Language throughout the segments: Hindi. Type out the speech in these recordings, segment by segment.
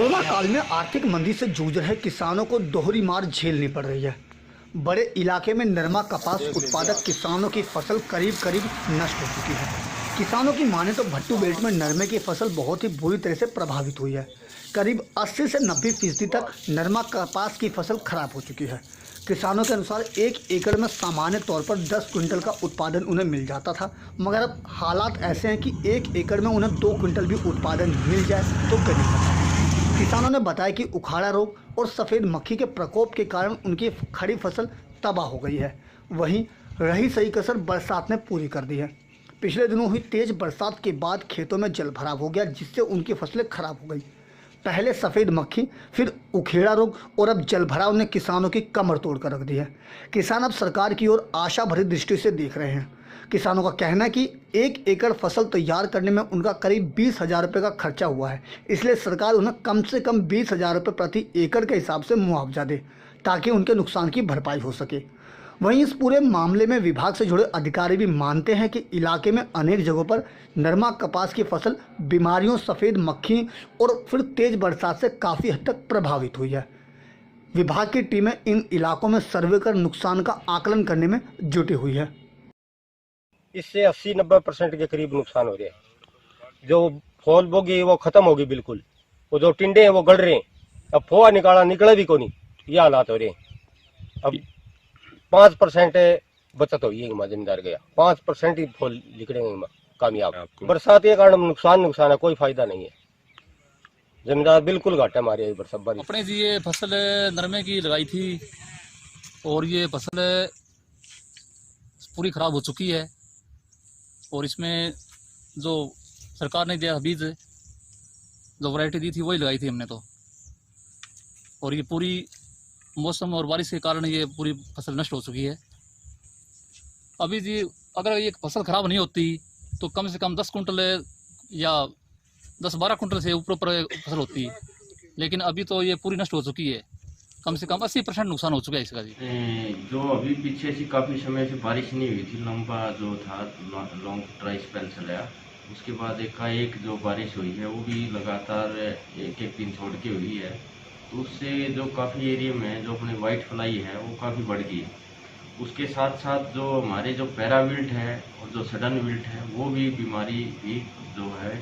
कोरोना काल में आर्थिक मंदी से जूझ रहे किसानों को दोहरी मार झेलनी पड़ रही है। बड़े इलाके में नरमा कपास उत्पादक किसानों की फसल करीब नष्ट हो चुकी है। किसानों की माने तो भट्टू बेल्ट में नरमे की फसल बहुत ही बुरी तरह से प्रभावित हुई है। करीब 80 से 90% तक नरमा कपास की फसल खराब हो चुकी है। किसानों के अनुसार 1 एकड़ में सामान्य तौर पर 10 क्विंटल का उत्पादन उन्हें मिल जाता था, मगर अब हालात ऐसे हैं कि 1 एकड़ में उन्हें 2 क्विंटल भी उत्पादन मिल जाए तो गरीब होता है। किसानों ने बताया कि उखाड़ा रोग और सफ़ेद मक्खी के प्रकोप के कारण उनकी खड़ी फसल तबाह हो गई है। वहीं रही सही कसर बरसात ने पूरी कर दी है। पिछले दिनों हुई तेज बरसात के बाद खेतों में जल भराव हो गया, जिससे उनकी फसलें खराब हो गई। पहले सफ़ेद मक्खी, फिर उखेड़ा रोग और अब जल भराव ने किसानों की कमर तोड़ कर रख दी है। किसान अब सरकार की ओर आशा भरी दृष्टि से देख रहे हैं। किसानों का कहना है कि 1 एकड़ फसल तैयार करने में उनका करीब 20,000 रुपये का खर्चा हुआ है, इसलिए सरकार उन्हें कम से कम 20,000 रुपये प्रति एकड़ के हिसाब से मुआवजा दे ताकि उनके नुकसान की भरपाई हो सके। वहीं इस पूरे मामले में विभाग से जुड़े अधिकारी भी मानते हैं कि इलाके में अनेक जगहों पर नरमा कपास की फसल बीमारियों, सफ़ेद मक्खी और फिर तेज बरसात से काफ़ी हद तक प्रभावित हुई है। विभाग की टीमें इन इलाकों में सर्वे कर नुकसान का आकलन करने में जुटी हुई है। इससे 80-90% के करीब नुकसान हो रहा है। जो फॉल बोगी वो खत्म होगी बिल्कुल, वो जो टिंडे हैं वो गड़ रहे हैं। अब फोआ निकला भी को नहीं, ये हालात हो रहे हैं। अब 5% बचत हुई है, जमींदार गया 5% ही फॉल निकलेंगे कामयाब। बरसात के कारण नुकसान है, कोई फायदा नहीं है। जमींदार बिल्कुल घाटा मारे बरसात। अपने जी ये फसल नरमे की लगाई थी और ये फसल पूरी खराब हो चुकी है। और इसमें जो सरकार ने दिया बीज, जो वैरायटी दी थी वही लगाई थी हमने तो। और ये पूरी मौसम और बारिश के कारण ये पूरी फसल नष्ट हो चुकी है। अभी जी अगर ये फसल खराब नहीं होती तो कम से कम 10 कुंटल या 10-12 कुंटल से ऊपर फसल होती है, लेकिन अभी तो ये पूरी नष्ट हो चुकी है। कम से कम 80% नुकसान हो चुका है इसका जी। जो अभी पीछे से काफ़ी समय से बारिश नहीं हुई थी, लंबा जो था लॉन्ग ड्राई स्पेल चला, उसके बाद एकाएक जो बारिश हुई है वो भी लगातार एक दिन छोड़ के हुई है, तो उससे जो काफ़ी एरिया में जो अपने वाइट फ्लाई है वो काफ़ी बढ़ गई। उसके साथ साथ जो हमारे जो पैरा विल्ट है और जो सडन विल्ट है वो भी बीमारी भी जो है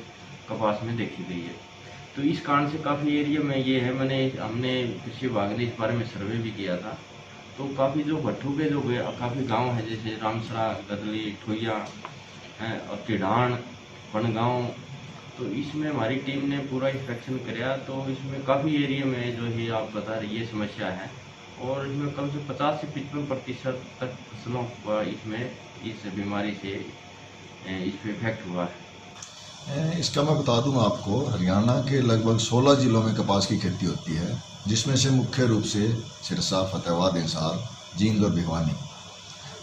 कपास में देखी गई है। तो इस कारण से काफ़ी एरिया में ये है, हमने कृषि विभाग ने इस बारे में सर्वे भी किया था। तो काफ़ी जो भट्टू के जो काफ़ी गांव है, जैसे रामसरा, गदली, ठोइया है और किडान, बनगांव, तो इसमें हमारी टीम ने पूरा इंस्पेक्शन कराया। तो इसमें काफ़ी एरिया में जो है आप बता रही ये समस्या है, और इसमें कम से 50 से 55% तक फसलों का इसमें इस बीमारी से इस पर इफेक्ट हुआ है। इसका मैं बता दूं आपको, हरियाणा के लगभग 16 जिलों में कपास की खेती होती है, जिसमें से मुख्य रूप से सिरसा, फतेहाबाद, हिसार, जींद और भिवानी।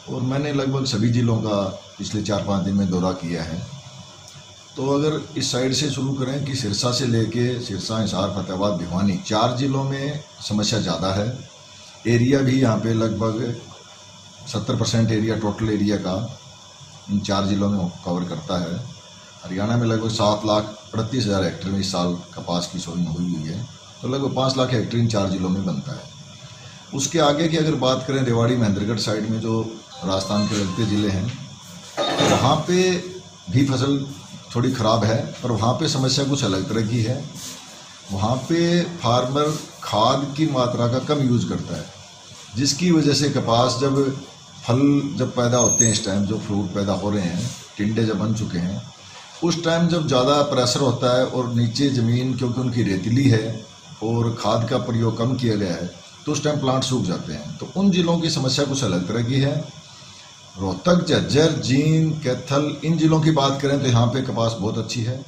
और मैंने लगभग सभी जिलों का पिछले 4-5 दिन में दौरा किया है। तो अगर इस साइड से शुरू करें कि सिरसा से लेके सिरसा, हिसार, फतेहाबाद, भिवानी 4 जिलों में समस्या ज़्यादा है। एरिया भी यहाँ पे लगभग 70% एरिया टोटल एरिया का इन 4 जिलों में कवर करता है। हरियाणा में लगभग 7,38,000 हेक्टेयर में इस साल कपास की सोइंग हुई है, तो लगभग 5 लाख हेक्टेयर इन 4 जिलों में बनता है। उसके आगे की अगर बात करें, रेवाड़ी, महेंद्रगढ़ साइड में जो राजस्थान के लगते ज़िले हैं, वहाँ पे भी फसल थोड़ी ख़राब है, पर वहाँ पे समस्या कुछ अलग तरह की है। वहाँ पे फार्मर खाद की मात्रा का कम यूज़ करता है, जिसकी वजह से कपास जब पैदा होते हैं, इस टाइम जो फ्रूट पैदा हो रहे हैं, टिंडे जब बन चुके हैं, उस टाइम जब ज़्यादा प्रेशर होता है और नीचे ज़मीन क्योंकि उनकी रेतीली है और खाद का प्रयोग कम किया गया है, तो उस टाइम प्लांट सूख जाते हैं। तो उन जिलों की समस्या कुछ अलग तरह की है। रोहतक, झज्जर, जींद, कैथल, इन जिलों की बात करें तो यहाँ पे कपास बहुत अच्छी है,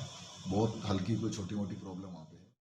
बहुत हल्की कोई छोटी मोटी प्रॉब्लम